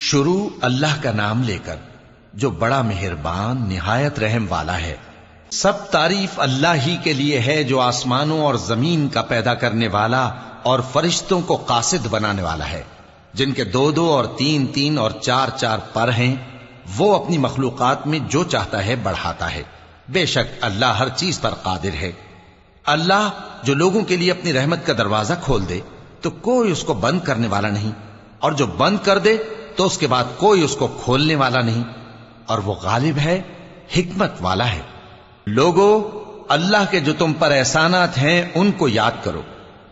شروع اللہ کا نام لے کر جو بڑا مہربان نہایت رحم والا ہے۔ سب تعریف اللہ ہی کے لیے ہے جو آسمانوں اور زمین کا پیدا کرنے والا اور فرشتوں کو قاصد بنانے والا ہے، جن کے 2 اور 3 اور 4 پر ہیں۔ وہ اپنی مخلوقات میں جو چاہتا ہے بڑھاتا ہے، بے شک اللہ ہر چیز پر قادر ہے۔ اللہ جو لوگوں کے لیے اپنی رحمت کا دروازہ کھول دے تو کوئی اس کو بند کرنے والا نہیں، اور جو بند کر دے تو اس کے بعد کوئی اس کو کھولنے والا نہیں، اور وہ غالب ہے، حکمت والا ہے۔ لوگو، اللہ کے جو تم پر احسانات ہیں ان کو یاد کرو۔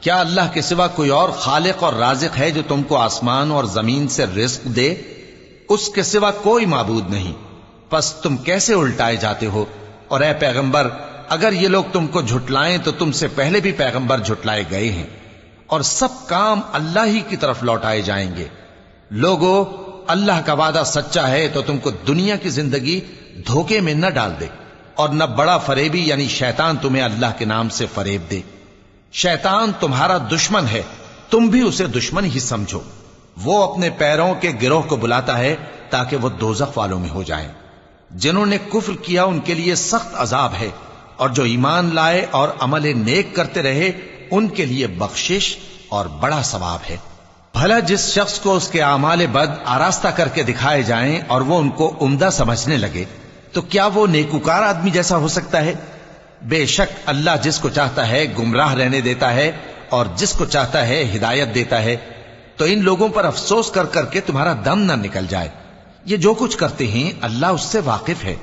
کیا اللہ کے سوا کوئی اور خالق اور رازق ہے جو تم کو آسمان اور زمین سے رزق دے؟ اس کے سوا کوئی معبود نہیں، پس تم کیسے الٹائے جاتے ہو؟ اور اے پیغمبر، اگر یہ لوگ تم کو جھٹلائیں تو تم سے پہلے بھی پیغمبر جھٹلائے گئے ہیں، اور سب کام اللہ ہی کی طرف لوٹائے جائیں گے۔ لوگو، اللہ کا وعدہ سچا ہے تو تم کو دنیا کی زندگی دھوکے میں نہ ڈال دے، اور نہ بڑا فریبی یعنی شیطان تمہیں اللہ کے نام سے فریب دے۔ شیطان تمہارا دشمن ہے، تم بھی اسے دشمن ہی سمجھو۔ وہ اپنے پیروں کے گروہ کو بلاتا ہے تاکہ وہ دوزخ والوں میں ہو جائیں۔ جنہوں نے کفر کیا ان کے لیے سخت عذاب ہے، اور جو ایمان لائے اور عمل نیک کرتے رہے ان کے لیے بخشش اور بڑا ثواب ہے۔ بھلا جس شخص کو اس کے اعمال بد آراستہ کر کے دکھائے جائیں اور وہ ان کو عمدہ سمجھنے لگے تو کیا وہ نیکوکار آدمی جیسا ہو سکتا ہے؟ بے شک اللہ جس کو چاہتا ہے گمراہ رہنے دیتا ہے اور جس کو چاہتا ہے ہدایت دیتا ہے۔ تو ان لوگوں پر افسوس کر کر کے تمہارا دم نہ نکل جائے۔ یہ جو کچھ کرتے ہیں اللہ اس سے واقف ہے،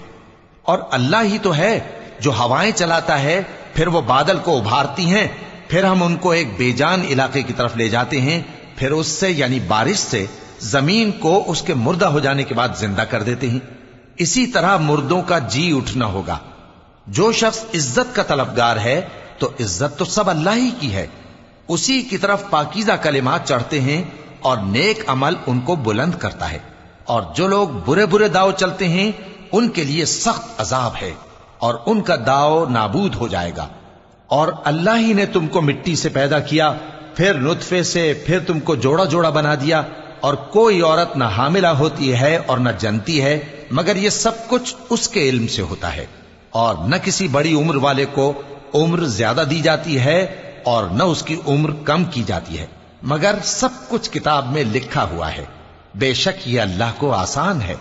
اور اللہ ہی تو ہے جو ہوائیں چلاتا ہے، پھر وہ بادل کو ابھارتی ہیں، پھر ہم ان کو ایک بے جان علاقے کی طرف لے جاتے ہیں، پھر اس سے یعنی بارش سے زمین کو اس کے مردہ ہو جانے کے بعد زندہ کر دیتے ہیں۔ اسی طرح مردوں کا جی اٹھنا ہوگا۔ جو شخص عزت کا طلبگار ہے تو عزت تو سب اللہ ہی کی ہے، اسی کی طرف پاکیزہ کلمات چڑھتے ہیں اور نیک عمل ان کو بلند کرتا ہے، اور جو لوگ برے برے داؤ چلتے ہیں ان کے لیے سخت عذاب ہے، اور ان کا داؤ نابود ہو جائے گا۔ اور اللہ ہی نے تم کو مٹی سے پیدا کیا، پھر نطفے سے، پھر تم کو جوڑا جوڑا بنا دیا، اور کوئی عورت نہ حاملہ ہوتی ہے اور نہ جنتی ہے، مگر یہ سب کچھ اس کے علم سے ہوتا ہے۔ اور نہ کسی بڑی عمر والے کو عمر زیادہ دی جاتی ہے اور نہ اس کی عمر کم کی جاتی ہے، مگر سب کچھ کتاب میں لکھا ہوا ہے۔ بے شک یہ اللہ کو آسان ہے۔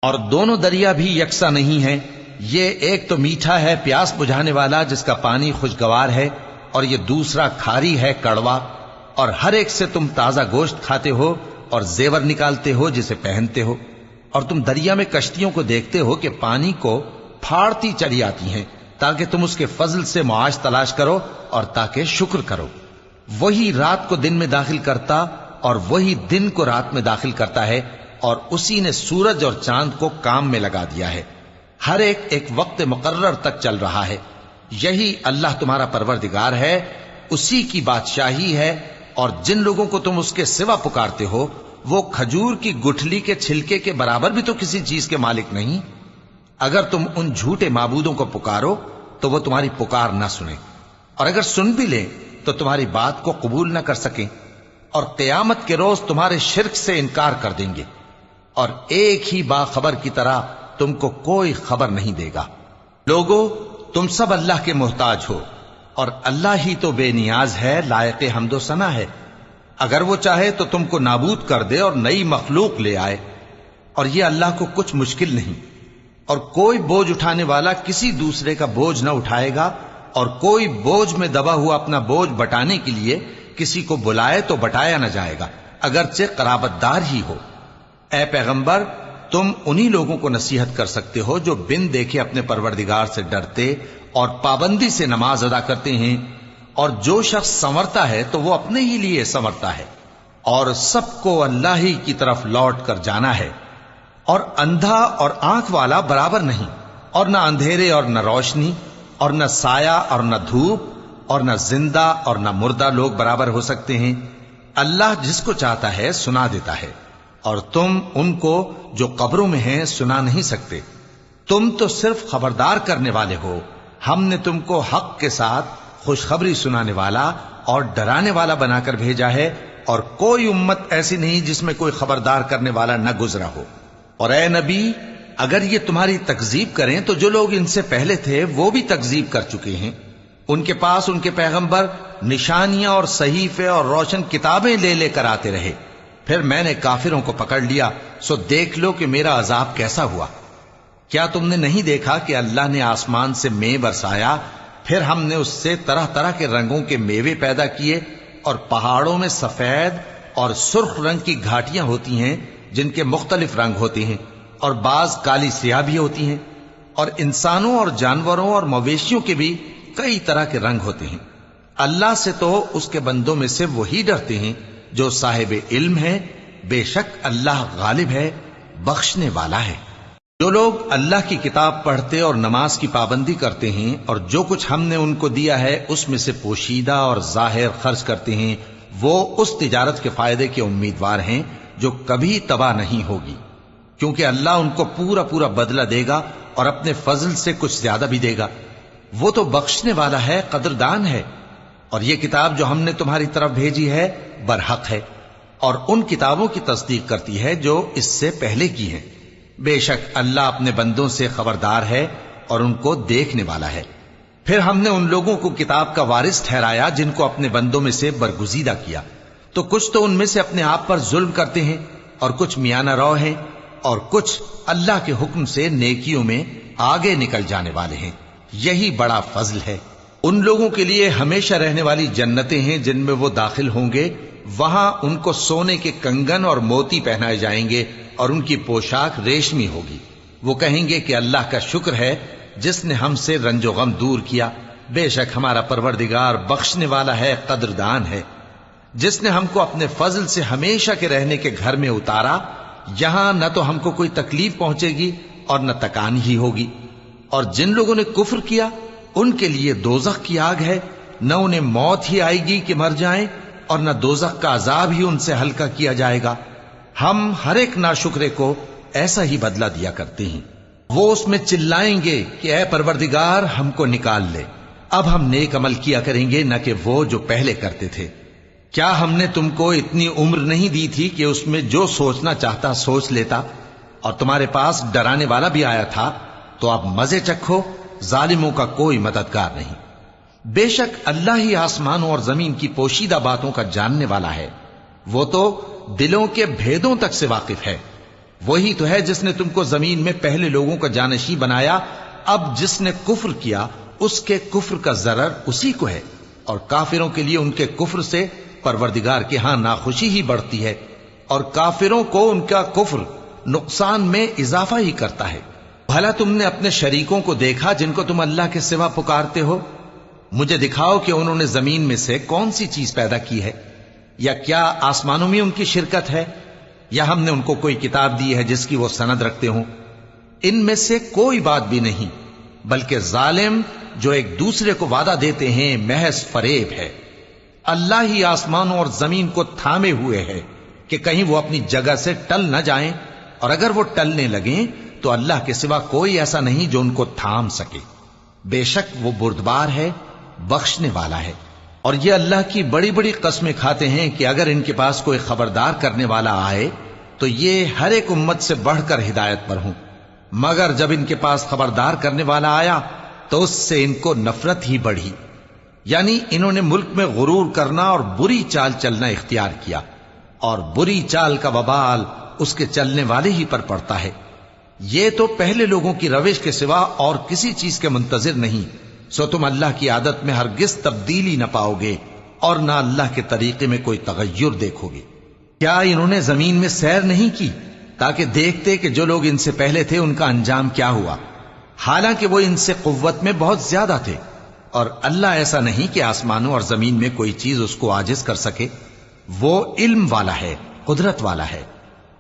اور دونوں دریا بھی یکساں نہیں ہیں، یہ ایک تو میٹھا ہے پیاس بجھانے والا جس کا پانی خوشگوار ہے، اور یہ دوسرا کھاری ہے کڑوا، اور ہر ایک سے تم تازہ گوشت کھاتے ہو اور زیور نکالتے ہو جسے پہنتے ہو۔ اور تم دریا میں کشتیوں کو دیکھتے ہو کہ پانی کو پھاڑتی چلی آتی ہیں تاکہ تم اس کے فضل سے معاش تلاش کرو اور تاکہ شکر کرو۔ وہی رات کو دن میں داخل کرتا اور وہی دن کو رات میں داخل کرتا ہے، اور اسی نے سورج اور چاند کو کام میں لگا دیا ہے، ہر ایک ایک وقت مقرر تک چل رہا ہے۔ یہی اللہ تمہارا پروردگار ہے، اسی کی بادشاہی ہے۔ اور جن لوگوں کو تم اس کے سوا پکارتے ہو وہ کھجور کی گٹھلی کے چھلکے کے برابر بھی تو کسی چیز کے مالک نہیں۔ اگر تم ان جھوٹے معبودوں کو پکارو تو وہ تمہاری پکار نہ سنیں، اور اگر سن بھی لیں تو تمہاری بات کو قبول نہ کر سکیں، اور قیامت کے روز تمہارے شرک سے انکار کر دیں گے، اور ایک ہی باخبر کی طرح تم کو کوئی خبر نہیں دے گا۔ لوگو، تم سب اللہ کے محتاج ہو، اور اللہ ہی تو بے نیاز ہے، لائق حمد و ثنا ہے۔ اگر وہ چاہے تو تم کو نابود کر دے اور نئی مخلوق لے آئے، اور یہ اللہ کو کچھ مشکل نہیں۔ اور کوئی بوجھ اٹھانے والا کسی دوسرے کا بوجھ نہ اٹھائے گا، اور کوئی بوجھ میں دبا ہوا اپنا بوجھ بٹانے کے لیے کسی کو بلائے تو بٹایا نہ جائے گا، اگرچہ قرابت دار ہی ہو۔ اے پیغمبر، تم انہی لوگوں کو نصیحت کر سکتے ہو جو بن دیکھے اپنے پروردگار سے ڈرتے اور پابندی سے نماز ادا کرتے ہیں، اور جو شخص سنورتا ہے تو وہ اپنے ہی لیے سنورتا ہے، اور سب کو اللہ ہی کی طرف لوٹ کر جانا ہے۔ اور اندھا اور آنکھ والا برابر نہیں، اور نہ اندھیرے اور نہ روشنی، اور نہ سایہ اور نہ دھوپ، اور نہ زندہ اور نہ مردہ لوگ برابر ہو سکتے ہیں۔ اللہ جس کو چاہتا ہے سنا دیتا ہے، اور تم ان کو جو قبروں میں ہیں سنا نہیں سکتے۔ تم تو صرف خبردار کرنے والے ہو، ہم نے تم کو حق کے ساتھ خوشخبری سنانے والا اور ڈرانے والا بنا کر بھیجا ہے، اور کوئی امت ایسی نہیں جس میں کوئی خبردار کرنے والا نہ گزرا ہو۔ اور اے نبی، اگر یہ تمہاری تکذیب کریں تو جو لوگ ان سے پہلے تھے وہ بھی تکذیب کر چکے ہیں۔ ان کے پاس ان کے پیغمبر نشانیاں اور صحیفے اور روشن کتابیں لے لے کر آتے رہے، پھر میں نے کافروں کو پکڑ لیا، سو دیکھ لو کہ میرا عذاب کیسا ہوا۔ کیا تم نے نہیں دیکھا کہ اللہ نے آسمان سے مے برسایا، پھر ہم نے اس سے طرح طرح کے رنگوں کے میوے پیدا کیے، اور پہاڑوں میں سفید اور سرخ رنگ کی گھاٹیاں ہوتی ہیں جن کے مختلف رنگ ہوتے ہیں، اور بعض کالی سیاہ بھی ہوتی ہیں، اور انسانوں اور جانوروں اور مویشیوں کے بھی کئی طرح کے رنگ ہوتے ہیں۔ اللہ سے تو اس کے بندوں میں سے وہی ڈرتے ہیں جو صاحب علم ہے، بے شک اللہ غالب ہے، بخشنے والا ہے۔ جو لوگ اللہ کی کتاب پڑھتے اور نماز کی پابندی کرتے ہیں اور جو کچھ ہم نے ان کو دیا ہے اس میں سے پوشیدہ اور ظاہر خرچ کرتے ہیں، وہ اس تجارت کے فائدے کے امیدوار ہیں جو کبھی تباہ نہیں ہوگی، کیونکہ اللہ ان کو پورا پورا بدلہ دے گا اور اپنے فضل سے کچھ زیادہ بھی دے گا۔ وہ تو بخشنے والا ہے، قدردان ہے۔ اور یہ کتاب جو ہم نے تمہاری طرف بھیجی ہے برحق ہے، اور ان کتابوں کی تصدیق کرتی ہے جو اس سے پہلے کی ہیں۔ بے شک اللہ اپنے بندوں سے خبردار ہے اور ان کو دیکھنے والا ہے۔ پھر ہم نے ان لوگوں کو کتاب کا وارث ٹھہرایا جن کو اپنے بندوں میں سے برگزیدہ کیا، تو کچھ تو ان میں سے اپنے آپ پر ظلم کرتے ہیں اور کچھ میانہ رو ہیں، اور کچھ اللہ کے حکم سے نیکیوں میں آگے نکل جانے والے ہیں۔ یہی بڑا فضل ہے۔ ان لوگوں کے لیے ہمیشہ رہنے والی جنتیں ہیں جن میں وہ داخل ہوں گے، وہاں ان کو سونے کے کنگن اور موتی پہنائے جائیں گے اور ان کی پوشاک ریشمی ہوگی۔ وہ کہیں گے کہ اللہ کا شکر ہے جس نے ہم سے رنج و غم دور کیا، بے شک ہمارا پروردگار بخشنے والا ہے، قدردان ہے۔ جس نے ہم کو اپنے فضل سے ہمیشہ کے رہنے کے گھر میں اتارا، یہاں نہ تو ہم کو کوئی تکلیف پہنچے گی اور نہ تکان ہی ہوگی۔ اور جن لوگوں نے کفر کیا ان کے لیے دوزخ کی آگ ہے، نہ انہیں موت ہی آئے گی کہ مر جائیں، اور نہ دوزخ کا عذاب ہی ان سے ہلکا کیا جائے گا۔ ہم ہر ایک ناشکرے کو ایسا ہی بدلہ دیا کرتے ہیں۔ وہ اس میں چلائیں گے کہ اے پروردگار ہم کو نکال لے، اب ہم نیک عمل کیا کریں گے نہ کہ وہ جو پہلے کرتے تھے۔ کیا ہم نے تم کو اتنی عمر نہیں دی تھی کہ اس میں جو سوچنا چاہتا سوچ لیتا، اور تمہارے پاس ڈرانے والا بھی آیا تھا؟ تو اب مزے چکھو، ظالموں کا کوئی مددگار نہیں۔ بے شک اللہ ہی آسمانوں اور زمین کی پوشیدہ باتوں کا جاننے والا ہے، وہ تو دلوں کے بھیدوں تک سے واقف ہے۔ وہی تو ہے جس نے تم کو زمین میں پہلے لوگوں کا جانشین بنایا، اب جس نے کفر کیا اس کے کفر کا ضرر اسی کو ہے، اور کافروں کے لیے ان کے کفر سے پروردگار کے ہاں ناخوشی ہی بڑھتی ہے، اور کافروں کو ان کا کفر نقصان میں اضافہ ہی کرتا ہے۔ بھلا تم نے اپنے شریکوں کو دیکھا جن کو تم اللہ کے سوا پکارتے ہو؟ مجھے دکھاؤ کہ انہوں نے زمین میں سے کون سی چیز پیدا کی ہے، یا کیا آسمانوں میں ان کی شرکت ہے، یا ہم نے ان کو کوئی کتاب دی ہے جس کی وہ سند رکھتے ہوں؟ ان میں سے کوئی بات بھی نہیں، بلکہ ظالم جو ایک دوسرے کو وعدہ دیتے ہیں محض فریب ہے۔ اللہ ہی آسمانوں اور زمین کو تھامے ہوئے ہے کہ کہیں وہ اپنی جگہ سے ٹل نہ جائیں، اور اگر وہ ٹلنے لگیں تو اللہ کے سوا کوئی ایسا نہیں جو ان کو تھام سکے۔ بے شک وہ بردبار ہے، بخشنے والا ہے۔ اور یہ اللہ کی بڑی بڑی قسمیں کھاتے ہیں کہ اگر ان کے پاس کوئی خبردار کرنے والا آئے تو یہ ہر ایک امت سے بڑھ کر ہدایت پر ہوں، مگر جب ان کے پاس خبردار کرنے والا آیا تو اس سے ان کو نفرت ہی بڑھی، یعنی انہوں نے ملک میں غرور کرنا اور بری چال چلنا اختیار کیا، اور بری چال کا وبال اس کے چلنے والے ہی پر پڑتا ہے۔ یہ تو پہلے لوگوں کی روش کے سوا اور کسی چیز کے منتظر نہیں، سو تم اللہ کی عادت میں ہرگز تبدیلی نہ پاؤ گے اور نہ اللہ کے طریقے میں کوئی تغیر دیکھو گے۔ کیا انہوں نے زمین میں سیر نہیں کی تاکہ دیکھتے کہ جو لوگ ان سے پہلے تھے ان کا انجام کیا ہوا، حالانکہ وہ ان سے قوت میں بہت زیادہ تھے؟ اور اللہ ایسا نہیں کہ آسمانوں اور زمین میں کوئی چیز اس کو عاجز کر سکے، وہ علم والا ہے، قدرت والا ہے۔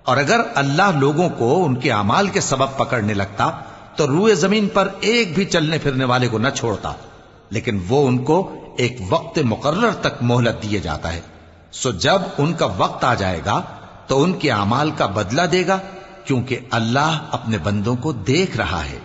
اور اگر اللہ لوگوں کو ان کے اعمال کے سبب پکڑنے لگتا تو روئے زمین پر ایک بھی چلنے پھرنے والے کو نہ چھوڑتا، لیکن وہ ان کو ایک وقت مقرر تک مہلت دیے جاتا ہے، سو جب ان کا وقت آ جائے گا تو ان کے اعمال کا بدلہ دے گا، کیونکہ اللہ اپنے بندوں کو دیکھ رہا ہے۔